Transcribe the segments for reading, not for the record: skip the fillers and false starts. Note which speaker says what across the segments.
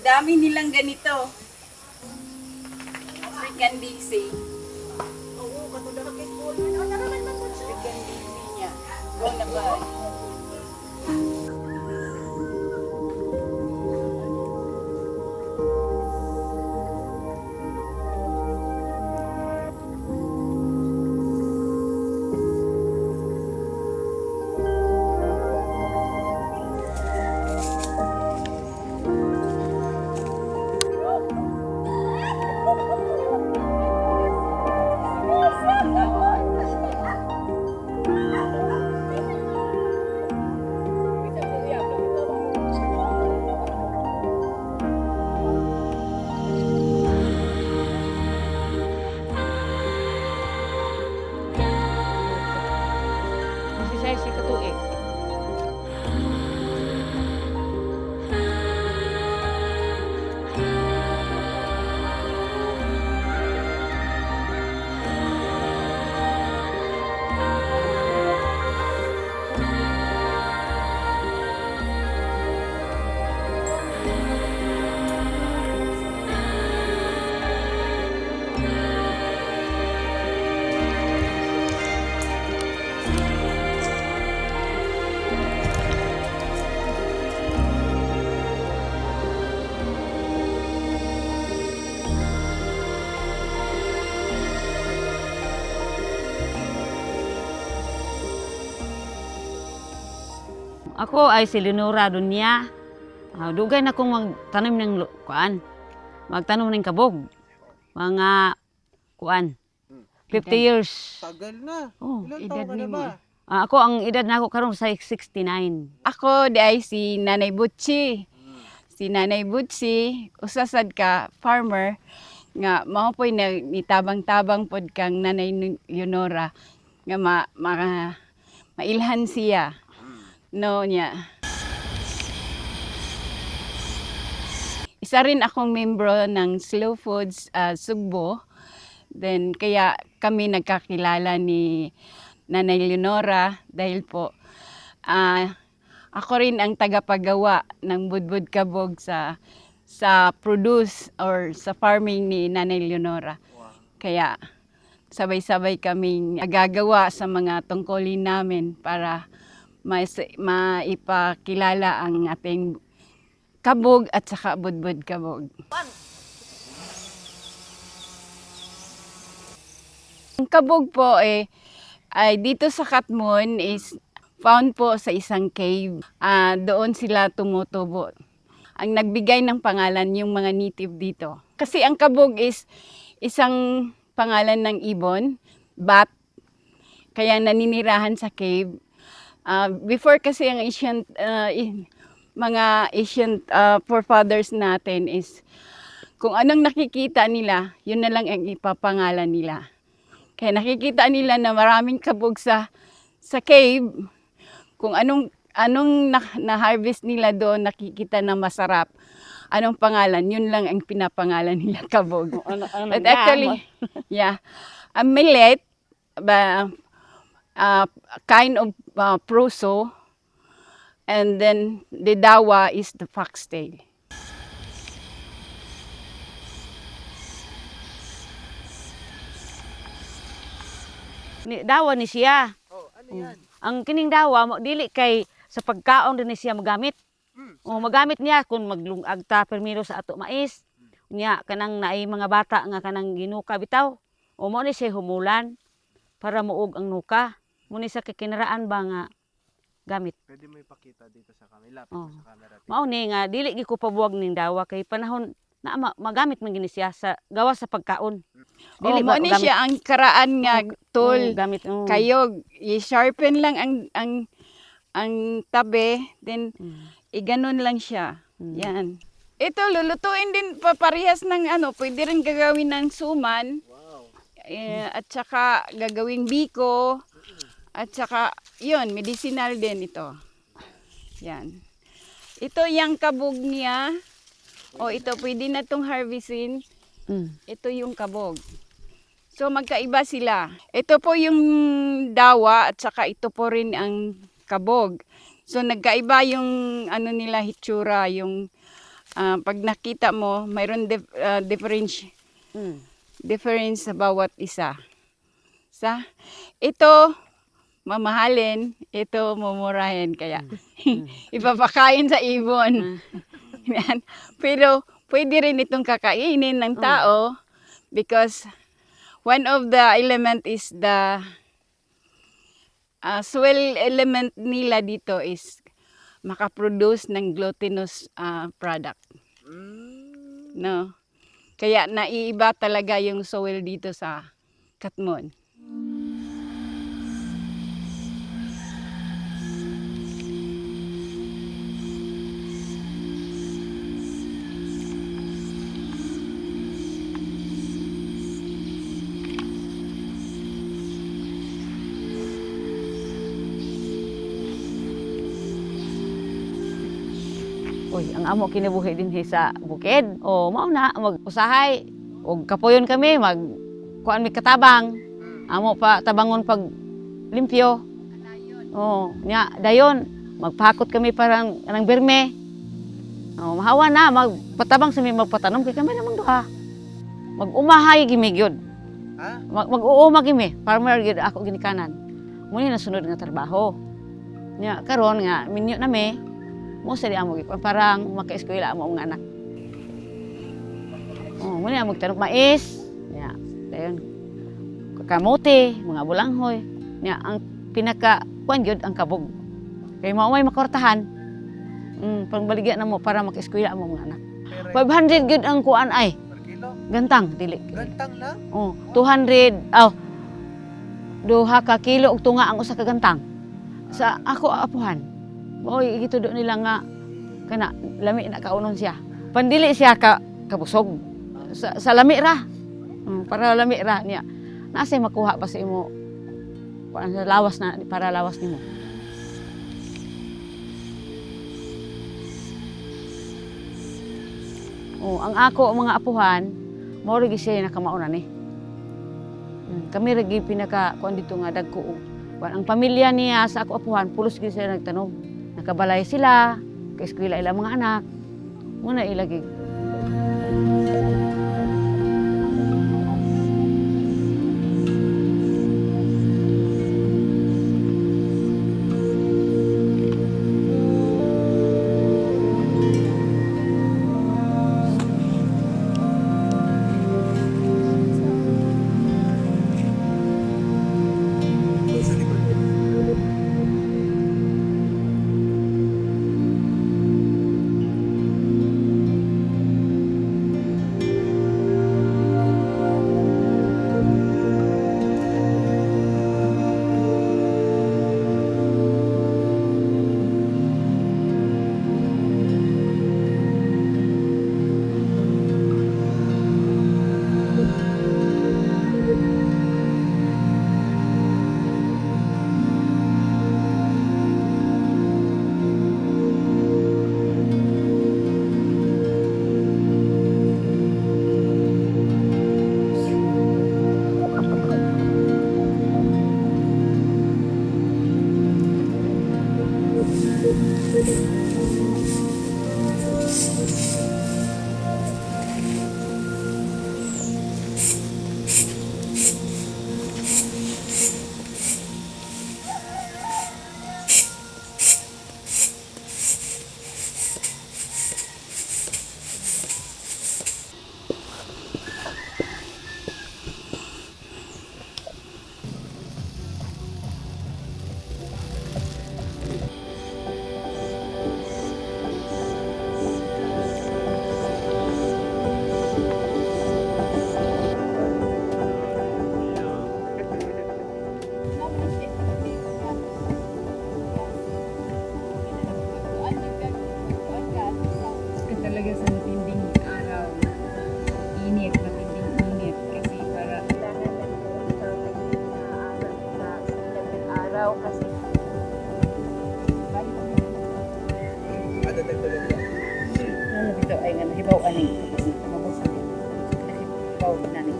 Speaker 1: dami nilang ganito. African Daisy.
Speaker 2: Oo, katulad ng kay Paul. Ano naman man po siya?
Speaker 1: African Daisy niya. Go na ba?
Speaker 3: Si katuig. Ako ay si Leonora Dunya. Dugay na akong magtanim ng kuan. Magtanim ng kabog. Mga kuan. 50 years.
Speaker 2: Tagal na.
Speaker 3: Oh,
Speaker 2: Ilan
Speaker 1: edad
Speaker 2: taon ka na
Speaker 1: nimo.
Speaker 2: ba?
Speaker 3: Ako ang edad na ako karon sa 69.
Speaker 1: Ako di ay si Nanay Butchi. Si Nanay Butchi, usasad ka farmer nga mao po'y nitabang-tabang pod kang Nanay Leonora nga mailhan siya. No niya. Isa rin akong membro ng Slow Foods Sugbo. Then kaya kami nagkakilala ni Nanay Leonora dahil po ako rin ang tagapagawa ng budbud kabog sa produce or sa farming ni Nanay Leonora. Kaya sabay-sabay kaming gagawa sa mga tungkulin namin para maipakilala ang ating kabog at saka budbud kabog. Ang kabog po ay dito sa Katmon is found po sa isang cave. Doon sila tumutubo. Ang nagbigay ng pangalan yung mga native dito. Kasi ang kabog is isang pangalan ng ibon, bat, kaya naninirahan sa cave. Before kasi ang mga ancient forefathers natin is kung anong nakikita nila, yun na lang ang ipapangalan nila. Kaya nakikita nila na maraming kabog sa cave. Kung anong na-harvest nila doon, nakikita na masarap. Anong pangalan? Yun lang ang pinapangalan nila kabog. But actually, yeah, a millet, kind of proso, and then the dawa is the foxtail.
Speaker 3: Dawa ni siya.
Speaker 2: Oh, ano yan?
Speaker 3: Ang kining dawa dili kay sa pagkaon din ni siya magamit. Magamit niya kung maglungag ta permiro sa ato mais. Nya kanang naay mga bata nga kanang ginuka bitaw. Mo ni siya humulan para muog ang nuka. Mo ni sa kikinaraan ba nga gamit.
Speaker 2: Pwede mo ipakita dito sa camera.
Speaker 3: Oh.
Speaker 2: Sa camera.
Speaker 3: Mao ni nga dili gi ko pabuwag ning dawa kay panahon na magamit man gini siya sa gawa sa pagkaon.
Speaker 1: Dili mo ni siya ang karaan nga tool.
Speaker 3: Gamit.
Speaker 1: Kayog, i-sharpen lang ang tabi, then iganon lang siya. Yan. Ito, lulutuin din paparehas ng pwede rin gagawin ng suman.
Speaker 2: Wow.
Speaker 1: At saka gagawing biko. At saka, yun, medicinal din ito. Yan. Ito yung kabog niya. O ito, pwede na itong harvestin. Ito yung kabog. So magkaiba sila. Ito po yung dawa at saka ito po rin ang kabog. So nagkaiba yung nila hitsura, yung Pag nakita mo, mayroon
Speaker 3: Mm.
Speaker 1: difference sa bawat isa. Ito, mamahalin, ito, mumurahin. Kaya, ipapakain sa ibon. Yan. Pero, pwede rin itong kakainin ng tao because one of the element is the soil element nila dito is makaproduce ng glutinous product. No? Kaya naiiba talaga yung soil dito sa Katmon.
Speaker 3: Uy, ang amo kinabuhi din sa bukid. O, mao na, mag-usahay. O, kapoyon kami, kuan mi katabang. Amo pa, tabangon pag limpyo. O, nya, dayon, magpakot kami parang anang berme. O, mahawa na, magpatabang sa mi, magpatanom, kay kami namang duha. Mag-umahay gimi gyud.
Speaker 2: Ha?
Speaker 3: Mag-uuma gimi, farmer gyud ako ginikanan. Muni nasunod nga trabaho. Nya, karon nga, minyo na mi, mo sa di amo gikon parang maka-eskwela mo ang anak. Oh, muna magtanong mais. Ya, dayon kamote, mga bulanghoy. Ya, ang pinaka kuan gyud ang kabog. Kay mao may makortahan. Pangbaligya na mo para maka-eskwela mo ang anak. 500 gyud ang kuan ay.
Speaker 2: Per kilo?
Speaker 3: Gantang dili.
Speaker 2: Gantang lang?
Speaker 3: Oh, 200 duha ka kilo og tunga ang usa ka gantang. Sa ako apuhan. Oy, gito do nila nga kana lami na kaunon siya. Pandili siya kabusog. Sa lami ra. Para lami ra niya. Nasay makuha pa sa imo kuan sa lawas na para lawas nimo. Oh, ang ako mga apuhan, mao rig siya nakamauna ni. Kami rig pinaka kuan dito nga dagko. Ang pamilya niya sa ako apuhan, pulos gyud sila nagtanom. Nakabalay sila, kaeskwela ilang mga anak. Muna ilagig.
Speaker 1: Talaga sa matinding araw. Init, matinding init. Kasi para araw kasi ano dito ay nga nahibaw ani. Mabusa. Nahibaw na ni.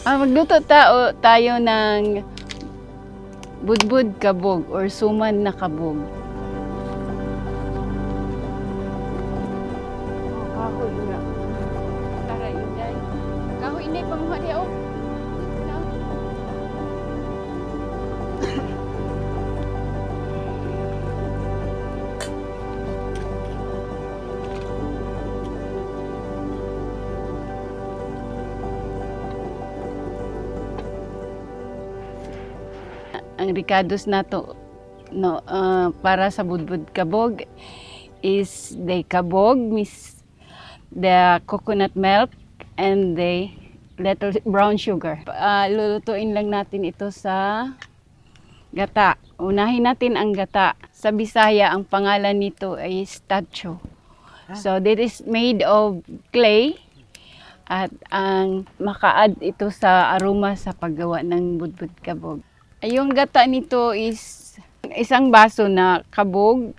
Speaker 1: Magluto tayo ng budbud kabog or suman na kabog. Kahoy nga. Tara, inday. Kahoy inday, panguha di ako. Ang ricados nato no para sa budbud kabog is the kabog, the coconut milk, and the little brown sugar. Lulutuin lang natin ito sa gata. Unahin natin ang gata. Sa Bisaya, ang pangalan nito ay tacho. So, this is made of clay at ang maka-add ito sa aroma sa paggawa ng budbud kabog. Yung gata nito is isang baso na kabog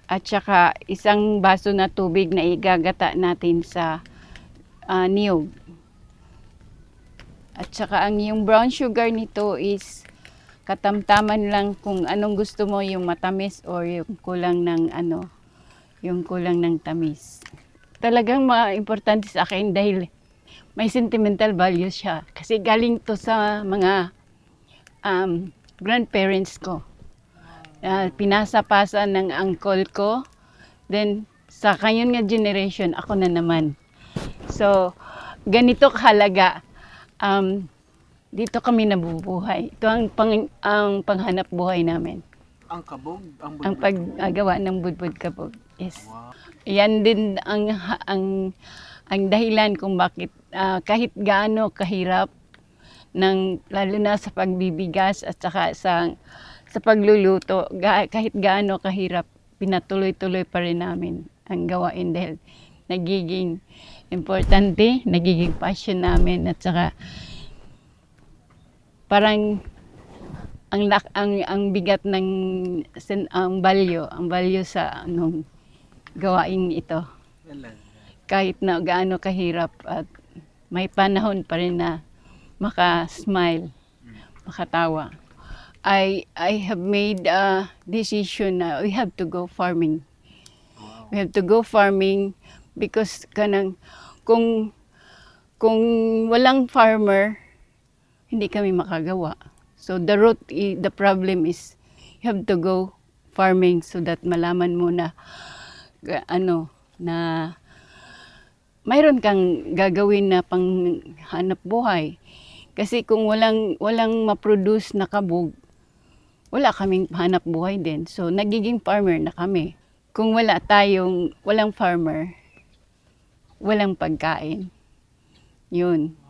Speaker 1: at saka isang baso na tubig na igagata natin sa niyog. At saka ang yung brown sugar nito is katamtaman lang kung anong gusto mo, yung matamis or yung kulang ng yung kulang ng tamis. Talagang importante sa akin dahil may sentimental value siya kasi galing to sa mga grandparents ko. Pinasa-pasa ng uncle ko. Then, sa kayon nga generation, ako na naman. So, ganito kahalaga. Dito kami nabubuhay. Ito ang panghanap buhay namin.
Speaker 4: Ang kabog?
Speaker 1: Ang paggawa ng budbud kabog. Yes.
Speaker 4: Wow.
Speaker 1: Yan din ang dahilan kung bakit kahit gaano kahirap lalo na sa pagbibigas at saka sa pagluluto, kahit gaano kahirap, pinatuloy-tuloy pa rin namin ang gawain dahil nagiging importante, nagiging passion namin at saka parang ang bigat ng ang value sa gawain ito. Kahit na gaano kahirap at may panahon pa rin na maka-smile, makatawa. I have made a decision na we have to go farming.
Speaker 4: Wow.
Speaker 1: We have to go farming because kung walang farmer, hindi kami makagawa. So the problem is you have to go farming so that malaman mo na na mayroon kang gagawin na panghanap buhay. Kasi kung walang ma-produce na kabog, wala kaming hanap buhay din. So nagiging farmer na kami. Kung walang farmer, walang pagkain. Yun.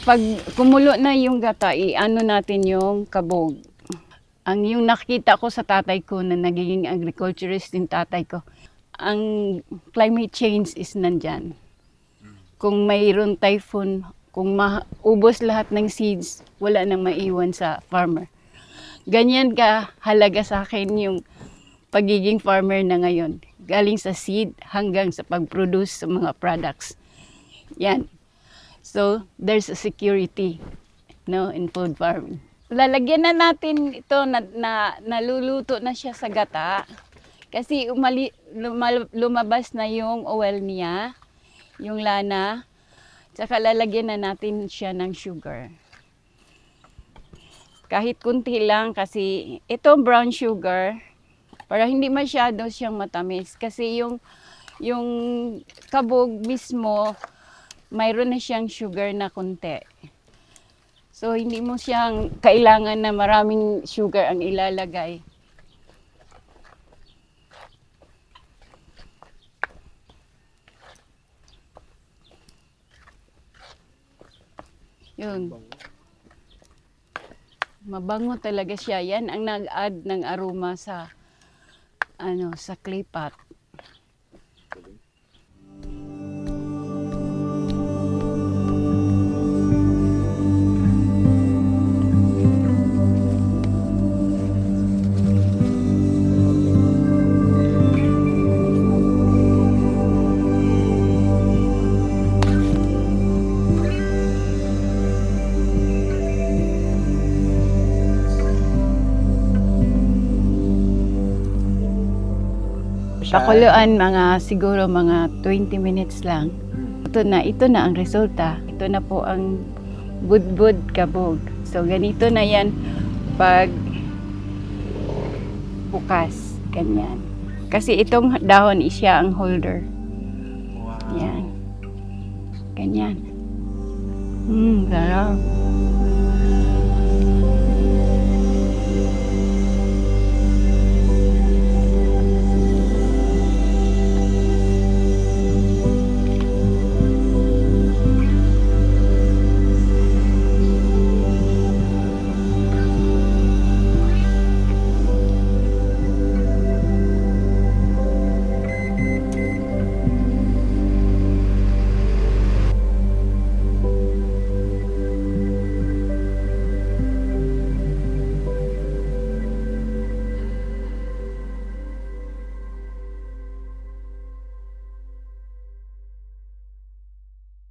Speaker 1: Pag kumulo na yung gata, ano natin yung kabog. Yung nakita ko sa tatay ko na nagiging agriculturist din tatay ko, ang climate change is nandyan. Kung mayroon typhoon, kung maubos lahat ng seeds, wala nang maiwan sa farmer. Ganyan ka halaga sa akin yung pagiging farmer na ngayon. Galing sa seed hanggang sa pag-produce sa mga products. Yan. So, there's a security in food farming. Lalagyan na natin ito na naluluto na siya sa gata. Kasi lumabas na yung oil niya, yung lana. Tsaka lalagyan na natin siya ng sugar. Kahit kunti lang kasi ito brown sugar, para hindi masyado siyang matamis. Kasi yung kabog mismo, mayroon na siyang sugar na kunti. So, hindi mo siyang kailangan na maraming sugar ang ilalagay. Yun. Mabango talaga siya. Yan ang nag-add ng aroma sa clay pot. Pakuluan siguro mga 20 minutes lang. Ito na ang resulta. Ito na po ang budbud kabog. So ganito na yan pag bukas. Ganyan. Kasi itong dahon siya ang holder.
Speaker 4: Wow.
Speaker 1: Yan. Ganyan. Sarap.